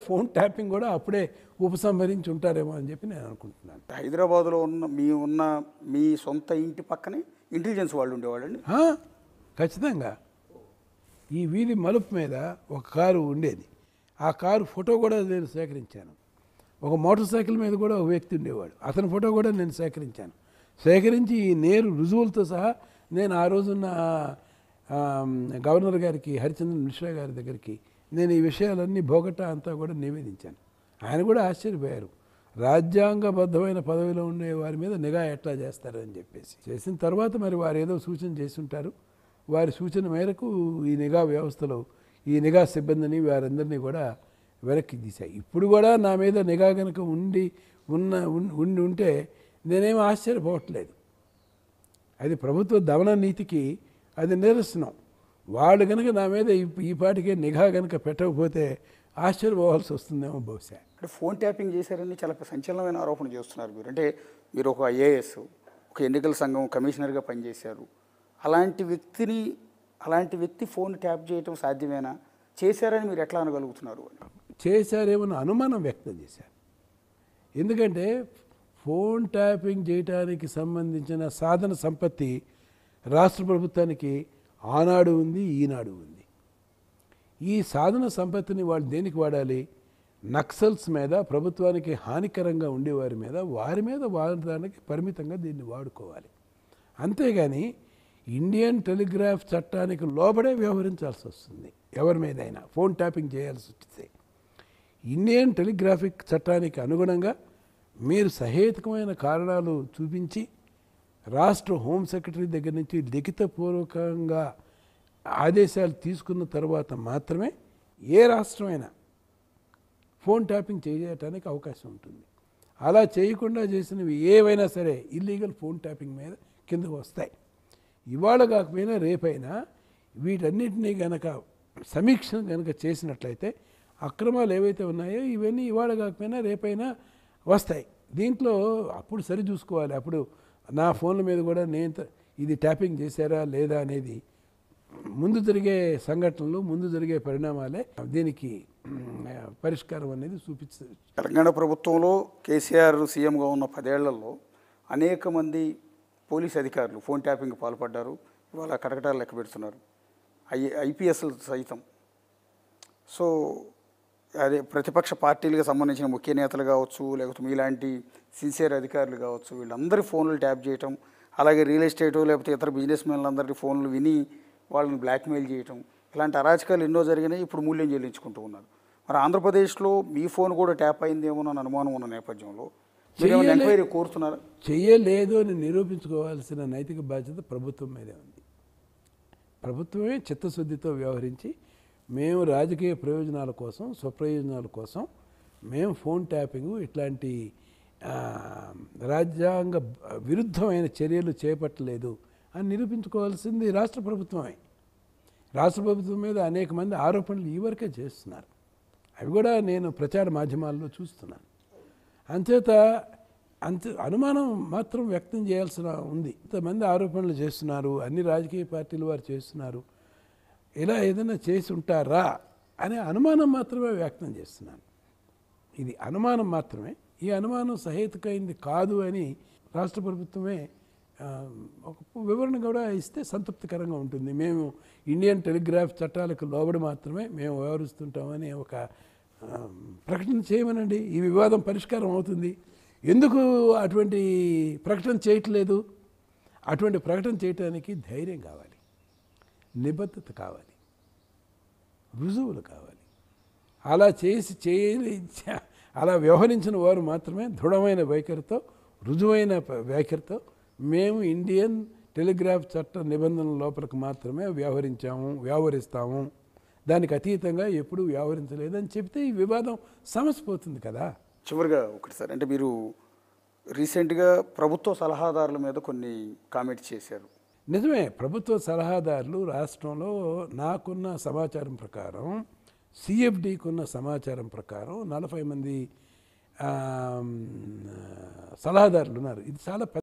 Phone tapping కూడా అప్పుడే ఉపసంహరించి ఉంటారేమో అని చెప్పి నేను అనుకుంటున్నాను. హైదరాబాద్లో ఉన్న మీ సొంత ఇంటి పక్కనే ఇంటెలిజెన్స్ వాళ్ళు ఉండేవాళ్ళండి? ఖచ్చితంగా. ఈ వీధి మలుపు మీద ఒక కారు ఉండేది. ఆ కారు ఫోటో కూడా నేను సేకరించాను. ఒక మోటార్ సైకిల్ మీద కూడా ఒక వ్యక్తి ఉండేవాడు. అతని ఫోటో కూడా నేను సేకరించాను. సేకరించి ఈ నేరు రుజువులతో సహా నేను ఆ రోజున్న గవర్నర్ గారికి, హరిచంద్రన్ మిశ్రా గారి దగ్గరికి నేను ఈ విషయాలన్నీ బోగట్టా అంతా కూడా నివేదించాను. ఆయన కూడా ఆశ్చర్యపోయారు. రాజ్యాంగబద్ధమైన పదవిలో ఉండే వారి మీద నిఘా ఎట్లా చేస్తారు అని చెప్పేసి. చేసిన తర్వాత మరి వారు ఏదో సూచన చేసి ఉంటారు. వారి సూచన మేరకు ఈ నిఘా వ్యవస్థలో ఈ నిఘా సిబ్బందిని వారందరినీ కూడా వెనక్కి తీశాయి. ఇప్పుడు కూడా నా మీద నిఘా కనుక ఉంటే నేనేం ఆశ్చర్యపోవట్లేదు. అది ప్రభుత్వ దమన నీతికి అది నిరసనం. వాళ్ళు కనుక నా మీద ఈ పాటికే నిఘా కనుక పెట్టకపోతే ఆశ్చర్యపోవాల్సి వస్తుందేమో బహుశా. అంటే ఫోన్ ట్యాపింగ్ చేశారని చాలా సంచలనమైన ఆరోపణ చేస్తున్నారు మీరు. అంటే మీరు ఒక ఐఏఎస్, ఒక ఎన్నికల సంఘం కమిషనర్గా పనిచేశారు. అలాంటి వ్యక్తి ఫోన్ ట్యాప్ చేయటం సాధ్యమేనా? చేశారని మీరు ఎట్లా అనగలుగుతున్నారు? చేశారేమో అనుమానం వ్యక్తం చేశారు. ఎందుకంటే ఫోన్ ట్యాపింగ్ చేయడానికి సంబంధించిన సాధన సంపత్తి రాష్ట్ర ప్రభుత్వానికి ఆనాడు ఉంది, ఈనాడు ఉంది. ఈ సాధన సంపత్తిని వాళ్ళు దేనికి వాడాలి? నక్సల్స్ మీద, ప్రభుత్వానికి హానికరంగా ఉండేవారి మీద, వారి మీద వాడడానికి పరిమితంగా దీన్ని వాడుకోవాలి. అంతేగాని ఇండియన్ టెలిగ్రాఫ్ చట్టానికి లోబడే వ్యవహరించాల్సి వస్తుంది. ఎవరి మీదైనా ఫోన్ ట్యాపింగ్ చేయాల్సి వస్తే ఇండియన్ టెలిగ్రాఫిక్ చట్టానికి అనుగుణంగా మీరు సహేతుకమైన కారణాలు చూపించి రాష్ట్ర హోం సెక్రటరీ దగ్గర నుంచి లిఖితపూర్వకంగా ఆదేశాలు తీసుకున్న తర్వాత మాత్రమే ఏ రాష్ట్రమైనా ఫోన్ ట్యాపింగ్ చేయటానికి అవకాశం ఉంటుంది. అలా చేయకుండా చేసినవి ఏవైనా సరే ఇల్లీగల్ ఫోన్ ట్యాపింగ్ మీద కిందకు వస్తాయి. ఇవాళ కాకపోయినా రేపైనా వీటన్నిటినీ గనక సమీక్ష కనుక చేసినట్లయితే అక్రమాలు ఏవైతే ఉన్నాయో ఇవన్నీ ఇవాళ కాకపోయినా రేపైనా వస్తాయి. దీంట్లో అప్పుడు సరి చూసుకోవాలి. అప్పుడు నా ఫోన్ల మీద కూడా నేను ఇది ట్యాపింగ్ చేశారా లేదా అనేది ముందు జరిగే సంఘటనలు, ముందు జరిగే పరిణామాలే దీనికి పరిష్కారం అనేది చూపిస్తుంది. తెలంగాణ ప్రభుత్వంలో కేసీఆర్ సీఎంగా ఉన్న 10 ఏళ్లలో అనేక మంది పోలీస్ అధికారులు ఫోన్ ట్యాపింగ్ పాల్పడ్డారు. ఇవాళ కటకటాలు లెక్క పెడుతున్నారు, ఐపీఎస్లు సైతం. సో అదే ప్రతిపక్ష పార్టీలకు సంబంధించిన ముఖ్య నేతలు కావచ్చు, లేకపోతే మీలాంటి సిన్సియర్ అధికారులు కావచ్చు, వీళ్ళందరి ఫోన్లు ట్యాప్ చేయటం, అలాగే రియల్ ఎస్టేటు లేకపోతే ఇతర బిజినెస్ మెన్లందరి ఫోన్లు విని వాళ్ళని బ్లాక్మెయిల్ చేయటం, ఇలాంటి అరాచకాలు ఎన్నో జరిగినాయి. ఇప్పుడు మూల్యం చెల్లించుకుంటూ ఉన్నారు. మరి ఆంధ్రప్రదేశ్లో మీ ఫోన్ కూడా ట్యాప్ అయిందేమో అని అనుమానం ఉన్న నేపథ్యంలో ఎంక్వైరీ కోరుతున్నారా? చేయలేదు అని నిరూపించుకోవాల్సిన నైతిక బాధ్యత ప్రభుత్వం మీదే ఉంది. ప్రభుత్వమే చిత్తశుద్ధితో వ్యవహరించి మేము రాజకీయ ప్రయోజనాల కోసం, స్వప్రయోజనాల కోసం మేము ఫోన్ ట్యాపింగ్ ఇట్లాంటి రాజ్యాంగ విరుద్ధమైన చర్యలు చేపట్టలేదు అని నిరూపించుకోవాల్సింది రాష్ట్ర ప్రభుత్వమే. రాష్ట్ర ప్రభుత్వం మీద అనేక మంది ఆరోపణలు ఈ వరకే చేస్తున్నారు. అవి కూడా నేను ప్రచార మాధ్యమాల్లో చూస్తున్నాను. అంచేత అనుమానం మాత్రం వ్యక్తం చేయాల్సిన ఉంది. ఇంతమంది ఆరోపణలు చేస్తున్నారు, అన్ని రాజకీయ పార్టీలు వారు చేస్తున్నారు, ఇలా ఏదైనా చేసి ఉంటారా అనే అనుమానం మాత్రమే వ్యక్తం చేస్తున్నాను. ఇది అనుమానం మాత్రమే. ఈ అనుమానం సహేతుకైంది కాదు అని రాష్ట్ర ప్రభుత్వమే ఒక వివరణ కూడా ఇస్తే సంతృప్తికరంగా ఉంటుంది. మేము ఇండియన్ టెలిగ్రాఫ్ చట్టాలకు లోబడి మాత్రమే మేము వ్యవహరిస్తుంటామని ఒక ప్రకటన చేయమనండి. ఈ వివాదం పరిష్కారం అవుతుంది. ఎందుకు అటువంటి ప్రకటన చేయట్లేదు? అటువంటి ప్రకటన చేయటానికి ధైర్యం కావాలి, నిబద్ధత కావాలి, రుజువులు కావాలి. అలా అలా వ్యవహరించిన వారు మాత్రమే దృఢమైన వైఖరితో, రుజువైన వైఖరితో మేము ఇండియన్ టెలిగ్రాఫ్ చట్ట నిబంధనల లోపలికి మాత్రమే వ్యవహరిస్తాము, దానికి అతీతంగా ఎప్పుడూ వ్యవహరించలేదని చెప్తే ఈ వివాదం సమసిపోతుంది కదా. చివరిగా ఒకటి సార్, అంటే మీరు రీసెంట్గా ప్రభుత్వ సలహాదారుల మీద కొన్ని కామెంట్స్ చేశారు. నిజమే, ప్రభుత్వ సలహాదారులు రాష్ట్రంలో నాకున్న సమాచారం ప్రకారం, సిఎఫ్డికి ఉన్న సమాచారం ప్రకారం 40 మంది సలహాదారులు ఉన్నారు. ఇది చాలా